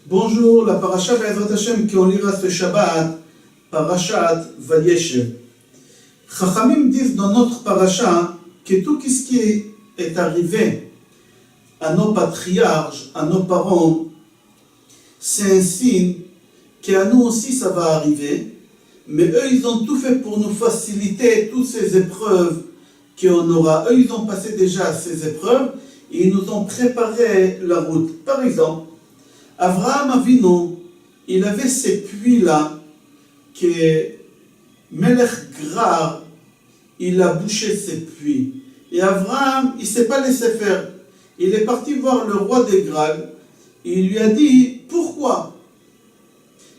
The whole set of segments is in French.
Bonjour, la paracha Be'ezrat Hashem qu'on lira ce Shabbat, parachat Vayeshev. Chachamim disent dans notre paracha que tout ce qui est arrivé à nos patriarches, à nos parents, c'est un signe qu'à nous aussi ça va arriver, mais eux ils ont tout fait pour nous faciliter toutes ces épreuves qu'on aura. Eux ils ont passé déjà ces épreuves et ils nous ont préparé la route. Par exemple, Avraham Avinu, il avait ces puits-là que Melech Grar, il a bouché ces puits. Et Avraham, il ne s'est pas laissé faire. Il est parti voir le roi des Grag et il lui a dit pourquoi.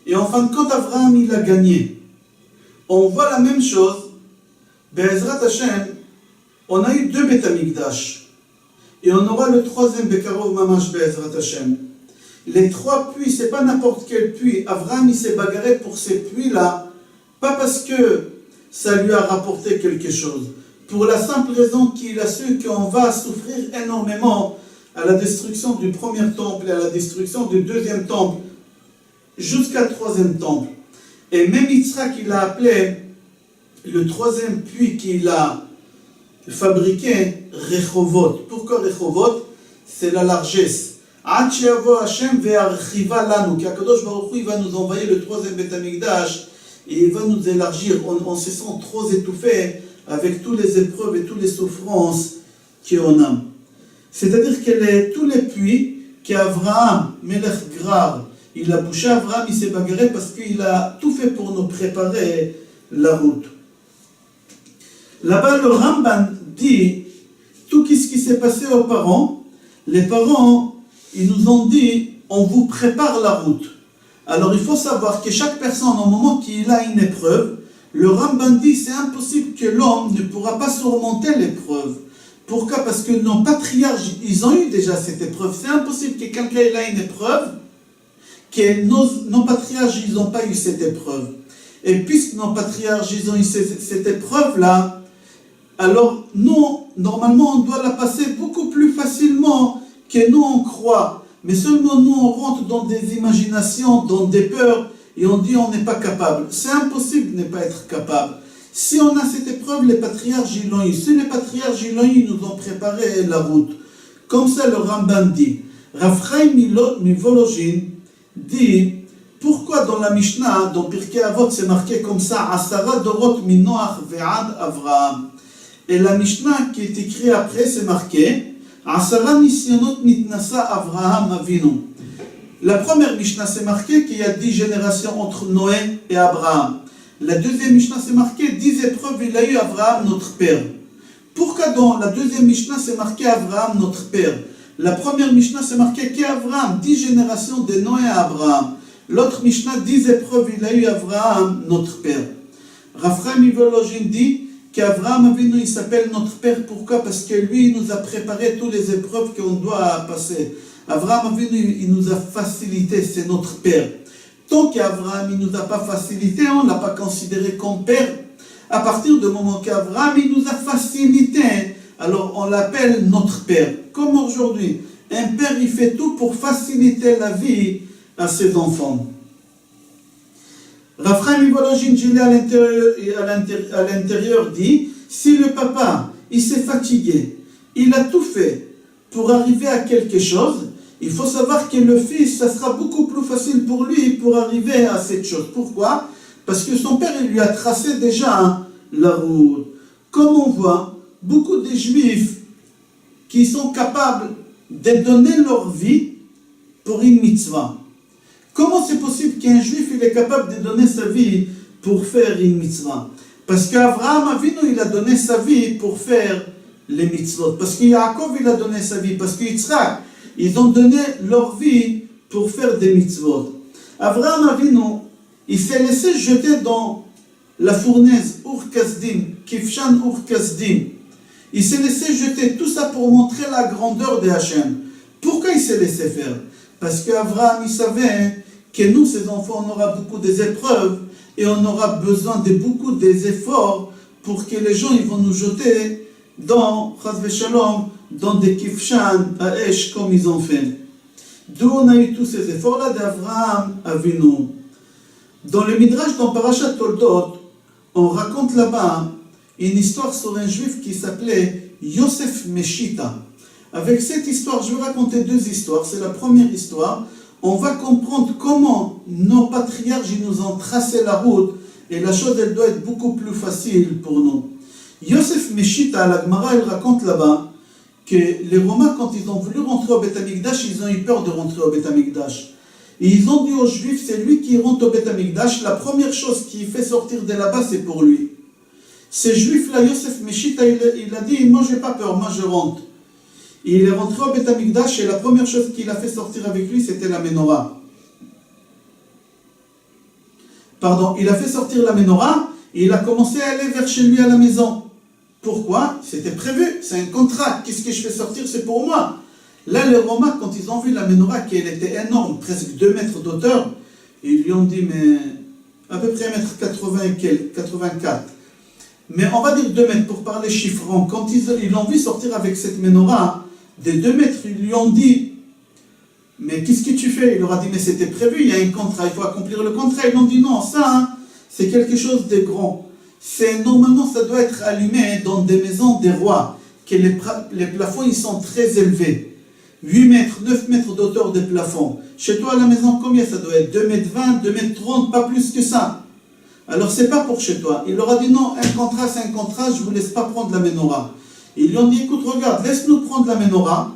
Et en fin de compte, Avraham, il a gagné. On voit la même chose. Be'ezrat Hashem, on a eu 2 Beth Amikdash. Et on aura le 3e Bekarov Mamash Be'ezrat Hashem. Les 3 puits, c'est pas n'importe quel puits. Avraham, il s'est bagarré pour ces puits-là, pas parce que ça lui a rapporté quelque chose, pour la simple raison qu'il a su qu'on va souffrir énormément à la destruction du premier temple et à la destruction du 2e temple, jusqu'à 3e temple. Et même Yitzhak, il a appelé le 3e puits qu'il a fabriqué Rechovot. Pourquoi Rechovot? C'est la largesse. Hashem ve'archiva lanu, qu'Akadosh Baruch Hu, il va nous envoyer le 3e Beth Amikdash et il va nous élargir. On se sent trop étouffé avec toutes les épreuves et toutes les souffrances qu'on a. C'est-à-dire que tous les puits qu'Avraham, Melech Grar, il a bouché, Avraham, il s'est bagarré parce qu'il a tout fait pour nous préparer la route. Là-bas, le Ramban dit tout ce qui s'est passé aux parents. Les parents, ils nous ont dit, on vous prépare la route. Alors il faut savoir que chaque personne, au moment qu'il a une épreuve, le Ramban dit, c'est impossible que l'homme ne pourra pas surmonter l'épreuve. Pourquoi? Parce que nos patriarches, ils ont eu déjà cette épreuve. C'est impossible que quelqu'un ait une épreuve, que nos patriarches, ils n'ont pas eu cette épreuve. Et puisque nos patriarches, ils ont eu cette épreuve-là, alors nous, normalement, on doit la passer beaucoup plus facilement que nous on croit, mais seulement nous on rentre dans des imaginations, dans des peurs, et on dit on n'est pas capable. C'est impossible de ne pas être capable. Si on a cette épreuve, les patriarches ils l'ont eu. Si les patriarches ils l'ont eu, ils nous ont préparé la route. Comme ça le Ramban dit. Rav Chaim Mivolojin dit, pourquoi dans la Mishnah, dans Pirkei Avot, c'est marqué comme ça, Asara Dorot min Noach ve'ad Avraham. Et la Mishnah qui est écrite après, c'est marqué Asara Nisyonot Nitnasa Avraham Avinu. La première Mishnah, c'est marqué qu'il y a 10 générations entre Noé et Abraham. La deuxième Mishnah, c'est marqué 10 épreuves, il a eu Avraham notre père. Pourquoi dans la deuxième Mishnah, c'est marqué Avraham notre père? La première Mishnah, c'est marqué qu'Avraham, 10 générations de Noé à Abraham. L'autre Mishnah, 10 épreuves, il a eu Avraham notre père. Rav Chaim Mivolojin dit qu'Avraham Avinu, il s'appelle notre père. Pourquoi? Parce que lui, il nous a préparé toutes les épreuves qu'on doit passer. Avraham Avinu, il nous a facilité, c'est notre père. Tant qu'Avraham, il ne nous a pas facilité, on ne l'a pas considéré comme père. À partir du moment qu'Avraham, il nous a facilité, alors on l'appelle notre père. Comme aujourd'hui, un père, il fait tout pour faciliter la vie à ses enfants. Rav Chaim Mivolojin à l'intérieur dit, si le papa, il s'est fatigué, il a tout fait pour arriver à quelque chose, il faut savoir que le fils, ça sera beaucoup plus facile pour lui pour arriver à cette chose. Pourquoi? Parce que son père, il lui a tracé déjà la route. Comme on voit, beaucoup de juifs qui sont capables de donner leur vie pour une mitzvah. Comment c'est possible qu'un juif il est capable de donner sa vie pour faire une mitzvah? Parce qu'Avraham Avinu il a donné sa vie pour faire les mitzvot. Parce que Yaakov il a donné sa vie. Parce que Yitzhak, ils ont donné leur vie pour faire des mitzvot. Avraham Avinu, il s'est laissé jeter dans la fournaise Ur Kasdim, Kifshan Ur Kasdim. Il s'est laissé jeter tout ça pour montrer la grandeur de Hachem. Pourquoi il s'est laissé faire? Parce qu'Avraham il savait que nous, ses enfants, on aura beaucoup des épreuves et on aura besoin de beaucoup des efforts pour que les gens ils vont nous jeter dans, Chas v'Shalom, dans des kifshan à Esh comme ils ont fait. D'où on a eu tous ces efforts-là d'Avraham Avinu. Dans le Midrash, dans Parashat Toldot, on raconte là-bas une histoire sur un juif qui s'appelait Yosef Meshita. Avec cette histoire, je vais raconter deux histoires. C'est la première histoire. On va comprendre comment nos patriarches nous ont tracé la route et la chose, elle doit être beaucoup plus facile pour nous. Yosef Meshita, la Gemara, elle raconte là-bas que les Romains, quand ils ont voulu rentrer au Beth Amikdash, ils ont eu peur de rentrer au Beth Amikdash. Et ils ont dit aux Juifs, c'est lui qui rentre au Beth Amikdash, la première chose qui fait sortir de là-bas, c'est pour lui. Ce Juif-là, Yosef Meshita, il a dit, moi j'ai pas peur, moi je rentre. Et il est rentré au Beth Amikdash et la première chose qu'il a fait sortir avec lui, c'était la menorah. Pardon, il a fait sortir la menorah et il a commencé à aller vers chez lui à la maison. Pourquoi? C'était prévu, c'est un contrat. Qu'est-ce que je fais sortir? C'est pour moi. Là, les Romains, quand ils ont vu la menorah, qu'elle était énorme, presque 2 mètres d'auteur, ils lui ont dit, mais à peu près 1,80 m et 84. Mais on va dire 2 mètres pour parler chiffrant. Quand ils l'ont vu sortir avec cette menorah, des 2 mètres, ils lui ont dit, mais qu'est-ce que tu fais? Il leur a dit, mais c'était prévu, il y a un contrat, il faut accomplir le contrat. Ils lui ont dit, non, ça, c'est quelque chose de grand. Normalement, ça doit être allumé dans des maisons des rois, que les plafonds, ils sont très élevés. 8 mètres, 9 mètres d'auteur de plafond. Chez toi, à la maison, combien ça doit être? 2 mètres 20, 2 mètres 30, pas plus que ça. Alors, c'est pas pour chez toi. Il leur a dit, non, un contrat, c'est un contrat, je vous laisse pas prendre la menorah. Ils lui ont dit, écoute, regarde, laisse-nous prendre la menorah,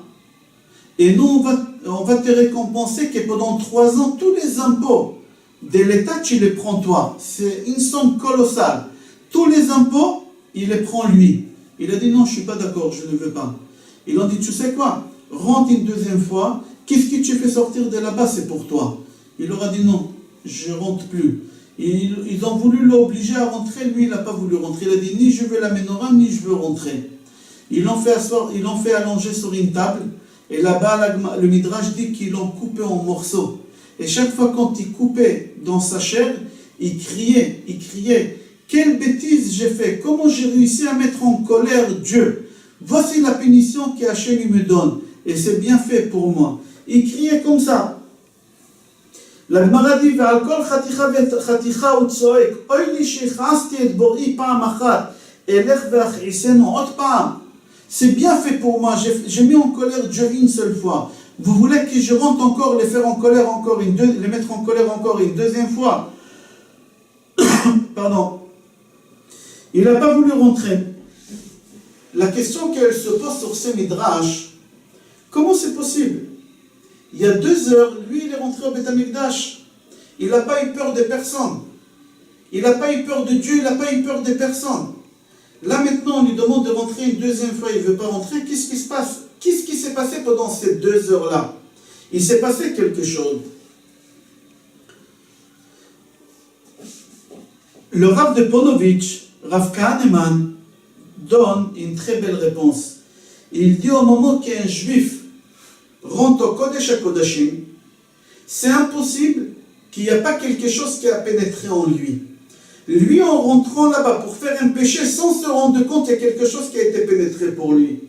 et nous, on va te récompenser que pendant 3 ans, tous les impôts de l'État, tu les prends toi. C'est une somme colossale. Tous les impôts, il les prend lui. Il a dit, non, je ne suis pas d'accord, je ne veux pas. Ils ont dit, tu sais quoi, rentre une deuxième fois, qu'est-ce que tu fais sortir de là-bas, c'est pour toi. Il leur a dit, non, je ne rentre plus. Ils ont voulu l'obliger à rentrer, lui, il n'a pas voulu rentrer. Il a dit, ni je veux la menorah, ni je veux rentrer. Ils l'ont fait asseoir, ils l'ont fait allonger sur une table, et là-bas, le Midrash dit qu'ils l'ont coupé en morceaux. Et chaque fois quand il coupait dans sa chair, il criait, quelle bêtise j'ai fait, comment j'ai réussi à mettre en colère Dieu. Voici la punition qu'Hachem me donne, et c'est bien fait pour moi. Il criait comme ça. La Gemara dit, c'est bien fait pour moi, j'ai mis en colère Dieu une seule fois. Vous voulez que je rentre encore, les faire en colère encore les mettre en colère encore une deuxième fois? Pardon. Il n'a pas voulu rentrer. La question qu'elle se pose sur ce midrash, comment c'est possible? Il y a 2 heures, lui il est rentré au Beth Amikdash. Il n'a pas eu peur de personne. Il n'a pas eu peur de Dieu, il n'a pas eu peur de personne. Là maintenant, on lui demande de rentrer une deuxième fois, il ne veut pas rentrer. Qu'est-ce qui se passe? Qu'est-ce qui s'est passé pendant ces 2 heures-là? Il s'est passé quelque chose. Le Rav de Ponovitch, Rav Kahneman, donne une très belle réponse. Il dit au moment qu'un juif rentre au Kodesh HaKodashim, c'est impossible qu'il n'y a pas quelque chose qui a pénétré en lui. Lui, en rentrant là-bas pour faire un péché, sans se rendre compte, il y a quelque chose qui a été pénétré pour lui.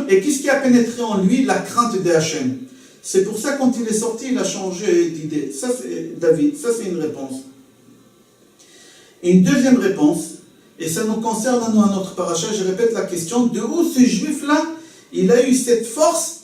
Et qu'est-ce qui a pénétré en lui? La crainte de Hachem. C'est pour ça, quand il est sorti, il a changé d'idée. Ça, c'est David. Ça, c'est une réponse. Et une deuxième réponse, et ça nous concerne à nous, à notre paracha, je répète la question, de où ce juif-là, il a eu cette force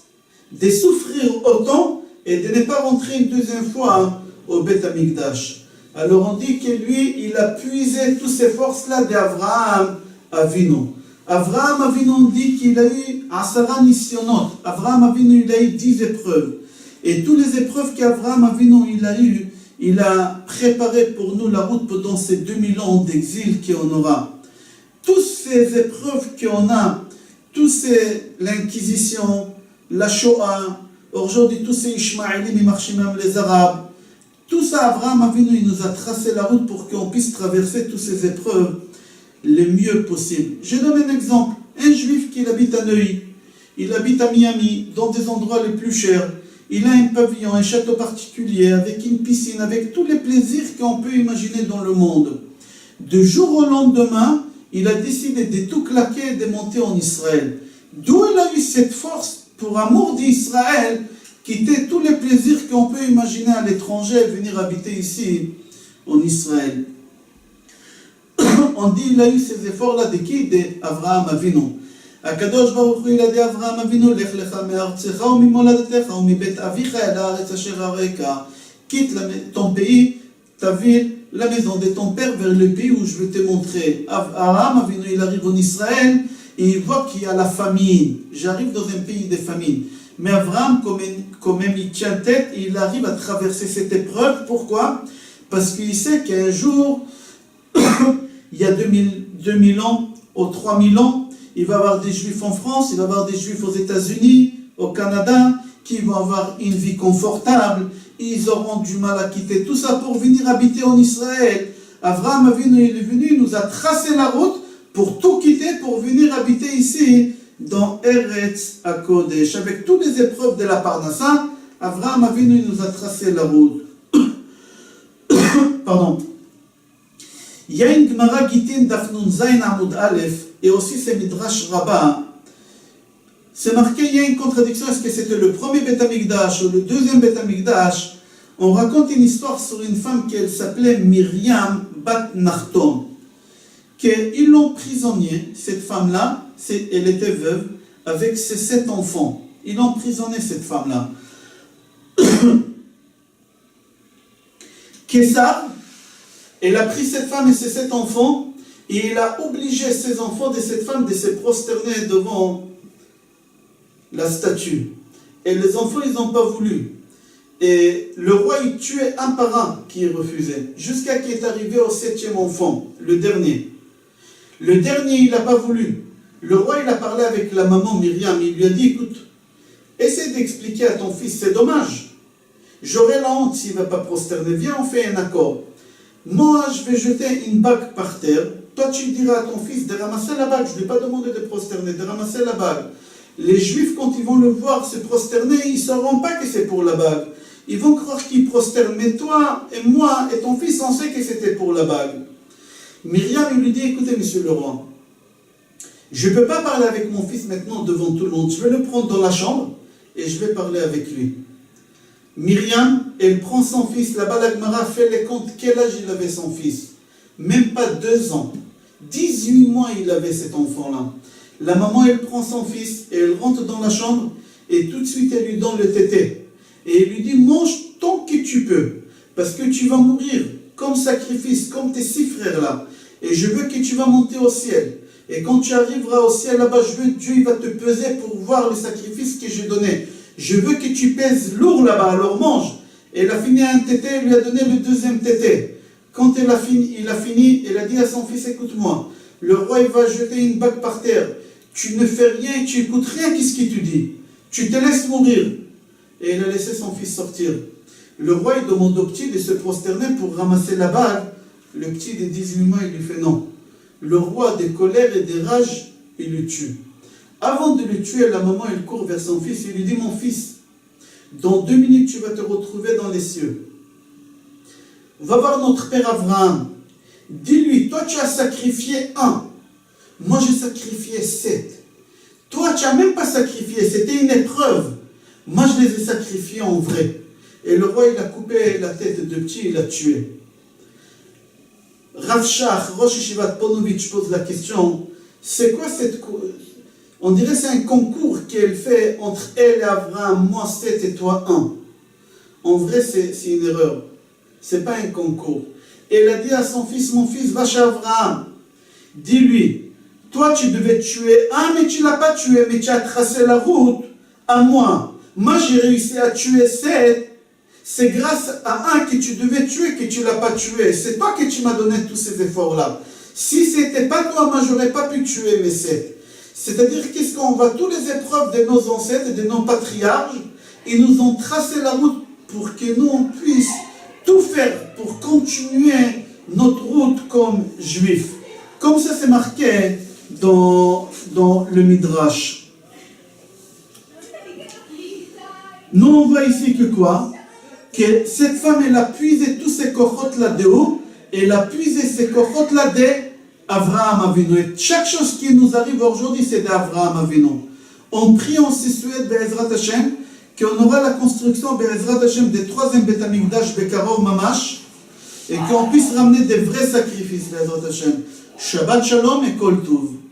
de souffrir autant et de ne pas rentrer une deuxième fois au Beth Amikdash. Alors on dit que lui, il a puisé toutes ces forces-là d'Avraham Avinu. Avraham Avinu, on dit qu'il a eu Asara Nisyonot. Avraham Avinu, il a eu 10 épreuves. Et toutes les épreuves qu'Avraham Avinu, il a eues, il a préparé pour nous la route pendant ces 2000 ans d'exil qu'on aura. Toutes ces épreuves qu'on a, l'Inquisition, la Shoah, aujourd'hui tous ces Ishmaélim, ils marchent même les Arabes, tout ça, Avraham Avinu, il nous a tracé la route pour qu'on puisse traverser toutes ces épreuves le mieux possible. Je donne un exemple. Un juif qui habite à Neuilly, il habite à Miami, dans des endroits les plus chers. Il a un pavillon, un château particulier, avec une piscine, avec tous les plaisirs qu'on peut imaginer dans le monde. De jour au lendemain, il a décidé de tout claquer et de monter en Israël. D'où il a eu cette force, pour amour d'Israël, quitter tous les plaisirs qu'on peut imaginer à l'étranger et venir habiter ici, en Israël. On dit il a eu ces efforts-là de qui? d'Avraham Avinu. הקדוש ברוך הוא ילדי אברהם אבינו, לך לך מארצך וממולדתך ומבית אביך אל הארץ אשר אראך. Quitte ton pays, ta ville, la maison de ton père vers le pays où je vais te montrer. Abraham Avinu, il arrive en Israël et il voit qu'il y a la famine. J'arrive dans un pays de famine. Mais Abraham, quand même, il tient tête et il arrive à traverser cette épreuve. Pourquoi? Parce qu'il sait qu'un jour, il y a 2000 ans ou 3000 ans, il va y avoir des juifs en France, il va y avoir des juifs aux États-Unis, au Canada, qui vont avoir une vie confortable. Ils auront du mal à quitter tout ça pour venir habiter en Israël. Avraham Avinu, il est venu, il nous a tracé la route pour tout quitter, pour venir habiter ici, dans Eretz HaKodesh. Avec toutes les épreuves de la Parnassa, Avraham Avinu, il nous a tracé la route. Pardon. Il y a une Gemara Gitin Daf Nun Zayin Amud Aleph, et aussi c'est Midrash Rabbah. C'est marqué, il y a une contradiction, est-ce que c'était le premier Beth Amikdash ou le deuxième Beth Amikdash? On raconte une histoire sur une femme qui s'appelait Myriam Bat Nachton, qu'ils l'ont prisonnière, cette femme-là, elle était veuve, avec ses 7 enfants. Ils l'ont emprisonnée, cette femme-là. Kessar, elle a pris cette femme et ses 7 enfants, et il a obligé ses enfants de cette femme de se prosterner devant la statue. Et les enfants, ils n'ont pas voulu. Et le roi, il tuait un par un qui refusait, jusqu'à qu'il est arrivé au 7e enfant, le dernier. Le dernier, il n'a pas voulu. Le roi, il a parlé avec la maman Myriam, il lui a dit, écoute, essaie d'expliquer à ton fils, c'est dommage. J'aurai la honte s'il ne va pas prosterner. Viens, on fait un accord. Moi, je vais jeter une bague par terre. Toi, tu diras à ton fils de ramasser la bague. Je ne lui ai pas demandé de prosterner, de ramasser la bague. Les Juifs, quand ils vont le voir se prosterner, ils ne sauront pas que c'est pour la bague. Ils vont croire qu'ils prosternent. Mais toi et moi et ton fils, on sait que c'était pour la bague. Myriam, il lui dit, écoutez, monsieur le roi, je ne peux pas parler avec mon fils maintenant devant tout le monde. Je vais le prendre dans la chambre et je vais parler avec lui. Myriam, elle prend son fils. Là-bas, la Gemara fait les comptes. Quel âge il avait son fils? Même pas 2 ans. 18 mois il avait cet enfant-là. La maman, elle prend son fils et elle rentre dans la chambre et tout de suite, elle lui donne le tété. Et elle lui dit, mange tant que tu peux, parce que tu vas mourir comme sacrifice, comme tes 6 frères-là. Et je veux que tu vas monter au ciel. Et quand tu arriveras au ciel là-bas, je veux Dieu il va te peser pour voir le sacrifice que j'ai donné. Je veux que tu pèses lourd là-bas, alors mange. Et elle a fini un tété, elle lui a donné le 2e tété. Quand il a fini, elle a dit à son fils, écoute-moi, le roi il va jeter une bague par terre. Tu ne fais rien, tu n'écoutes rien, qu'est-ce qu'il te dit? Tu te laisses mourir. Et elle a laissé son fils sortir. Le roi il demande au petit de se prosterner pour ramasser la bague. Le petit de 18 mois, il lui fait non. Le roi, de colère et de rage, il le tue. Avant de le tuer, la maman, elle court vers son fils et lui dit, mon fils, dans 2 minutes, tu vas te retrouver dans les cieux. Va voir notre père Abraham. Dis-lui, toi, tu as sacrifié 1. Moi, j'ai sacrifié 7. Toi, tu n'as même pas sacrifié. C'était une épreuve. Moi, je les ai sacrifiés en vrai. Et le roi, il a coupé la tête de petit, il l'a tué. Rav Shach, Rosh Yeshivat Ponovitch pose la question, c'est quoi cette... On dirait c'est un concours qu'elle fait entre elle et Abraham, moi 7 et toi 1. En vrai, c'est une erreur. C'est pas un concours. Elle a dit à son fils, mon fils, va chez Abraham. Dis-lui, toi tu devais tuer 1, mais tu ne l'as pas tué, mais tu as tracé la route à moi. Moi j'ai réussi à tuer 7. C'est grâce à 1 que tu devais tuer que tu ne l'as pas tué. C'est toi que tu m'as donné tous ces efforts-là. Si ce n'était pas toi, moi je n'aurais pas pu tuer mes 7. C'est-à-dire qu'est-ce qu'on voit toutes les épreuves de nos ancêtres et de nos patriarches, ils nous ont tracé la route pour que nous on puisse tout faire pour continuer notre route comme juifs. Comme ça c'est marqué dans le Midrash. Nous on voit ici que quoi? Que cette femme elle a puisé tous ses cochotes là de haut, et elle a puisé ses cochotes là de Avraham Avinu. Et chaque chose qui nous arrive aujourd'hui, c'est d'Avraham Avinu. On prie, on se souhaite, Be'ezrat Hashem, qu'on aura la construction Be'ezrat Hashem des 3e Beth Amikdash Bekarov Mamash, et qu'on puisse ramener des vrais sacrifices Be'ezrat Hashem. Shabbat Shalom et Kol Tuv.